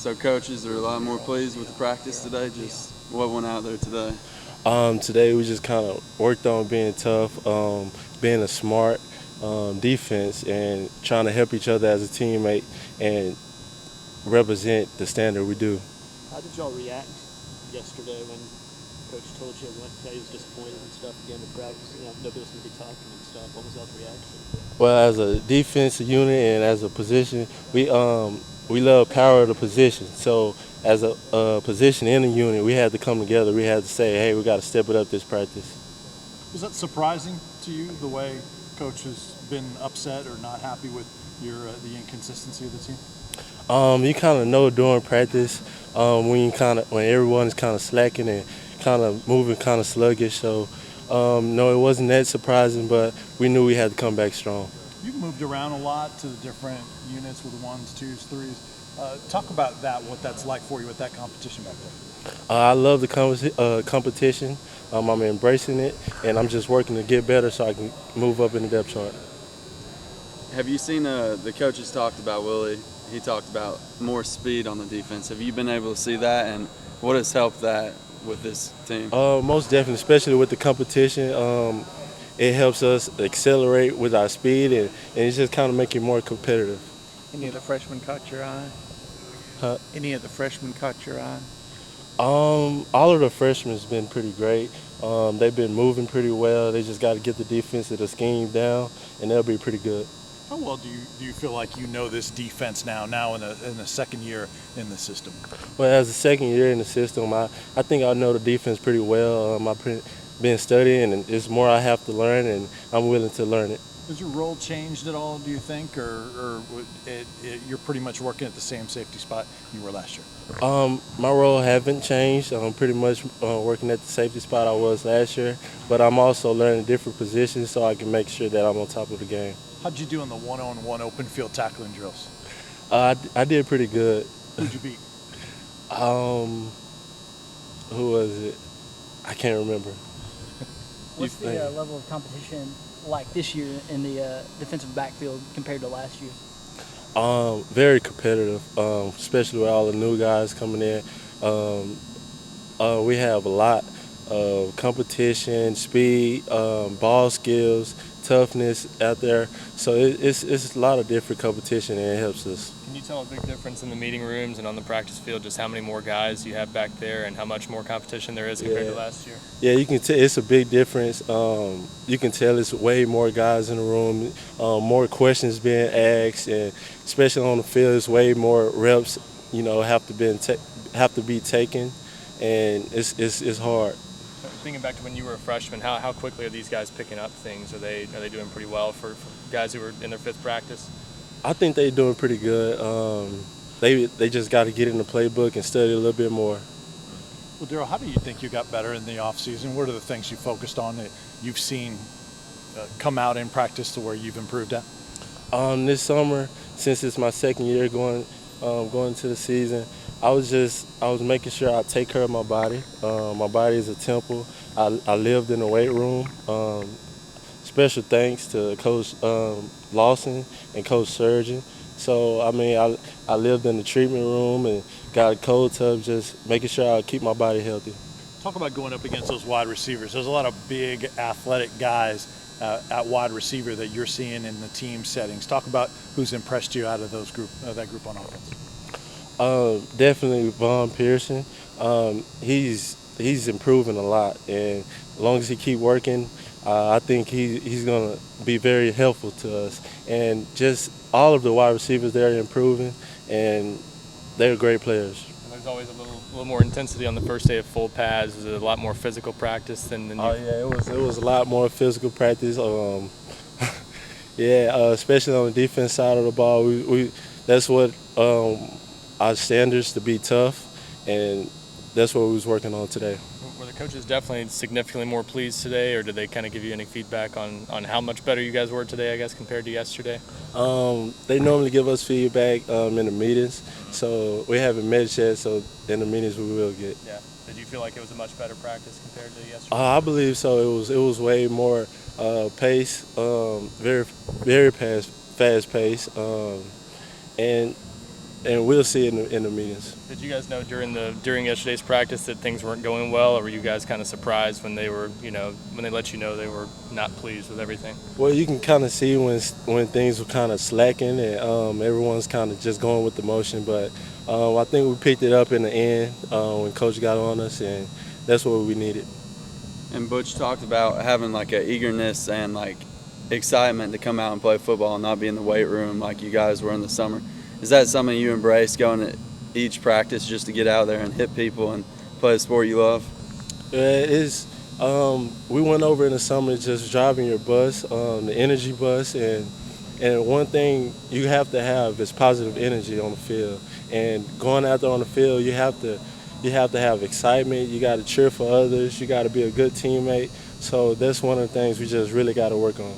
So coaches are a lot more pleased with the practice today. Just what went out there today? Today we just kind of worked on being tough, being a smart defense, and trying to help each other as a teammate and represent the standard we do. How did y'all react yesterday when Coach told you he was disappointed and stuff again in practice? You know, nobody was going to be talking and stuff. What was y'all's reaction? Well, as a defensive unit and as a position, we love power of the position. So as a position in the unit, we had to come together. We had to say, hey, we got to step it up this practice. Was that surprising to you, the way Coach has been upset or not happy with the inconsistency of the team? You kind of know during practice when everyone is kind of slacking and kind of moving kind of sluggish. So no, it wasn't that surprising, but we knew we had to come back strong. You've moved around a lot to the different units with ones, twos, threes. Talk about that, what that's like for you with that competition back there. I love the competition. I'm embracing it, and I'm just working to get better so I can move up in the depth chart. Have you seen the coaches talked about Willie? He talked about more speed on the defense. Have you been able to see that, and what has helped that with this team? Most definitely, especially with the competition. It helps us accelerate with our speed, and it's just kind of make you more competitive. Any of the freshmen caught your eye? Huh? Any of the freshmen caught your eye? All of the freshmen has been pretty great. They've been moving pretty well. They just got to get the defense of the scheme down, and they'll be pretty good. How well do you feel like you know this defense now in the second year in the system? Well, as a second year in the system, I think I know the defense pretty well. I've been studying, and it's more I have to learn, and I'm willing to learn it. Has your role changed at all, do you think, or you're pretty much working at the same safety spot you were last year? My role haven't changed. I'm pretty much working at the safety spot I was last year, but I'm also learning different positions so I can make sure that I'm on top of the game. How'd you do in the one-on-one open field tackling drills? I did pretty good. Who'd you beat? Who was it? I can't remember. What's the level of competition like this year in the defensive backfield compared to last year? Very competitive, especially with all the new guys coming in. We have a lot of competition, speed, ball skills, toughness out there. So it's a lot of different competition, and it helps us. Can you tell a big difference in the meeting rooms and on the practice field, just how many more guys you have back there and how much more competition there is compared to last year? Yeah, you can tell it's a big difference. You can tell it's way more guys in the room, more questions being asked, and especially on the field, it's way more reps. Have to be taken, and it's hard. Thinking back to when you were a freshman, how quickly are these guys picking up things? Are they doing pretty well for guys who were in their fifth practice? I think they're doing pretty good. They just got to get in the playbook and study a little bit more. Well, Darrell, how do you think you got better in the offseason? What are the things you focused on that you've seen come out in practice to where you've improved at? This summer, since it's my second year going into the season, I was making sure I take care of my body. My body is a temple. I lived in the weight room. Special thanks to Coach Lawson and Coach Surgeon. So I lived in the treatment room and got a cold tub, just making sure I keep my body healthy. Talk about going up against those wide receivers. There's a lot of big athletic guys at wide receiver that you're seeing in the team settings. Talk about who's impressed you out of that group on offense. Definitely Von Pearson. He's improving a lot, and as long as he keep working, I think he's going to be very helpful to us. And just all of the wide receivers, they're improving, and they're great players. And there's always a little more intensity on the first day of full pads. Was it a lot more physical practice than you? Oh yeah, it was a lot more physical practice. Especially on the defense side of the ball, we that's what our standards to be tough, and that's what we was working on today. Were the coaches definitely significantly more pleased today, or did they kind of give you any feedback on how much better you guys were today, I guess, compared to yesterday? They normally give us feedback in the meetings, so we haven't met yet, so in the meetings we will get. Yeah. Did you feel like it was a much better practice compared to yesterday? I believe so. It was way more pace, very fast pace, and and we'll see it in the meetings. Did you guys know during yesterday's practice that things weren't going well, or were you guys kind of surprised when they were, when they let you know they were not pleased with everything? Well, you can kind of see when things were kind of slacking and everyone's kind of just going with the motion. But I think we picked it up in the end when Coach got on us, and that's what we needed. And Butch talked about having like an eagerness and like excitement to come out and play football and not be in the weight room like you guys were in the summer. Is that something you embrace, going to each practice just to get out there and hit people and play the sport you love? It is. We went over in the summer just driving your bus, the energy bus, and one thing you have to have is positive energy on the field. And going out there on the field, you have to have excitement. You got to cheer for others. You got to be a good teammate. So that's one of the things we just really got to work on.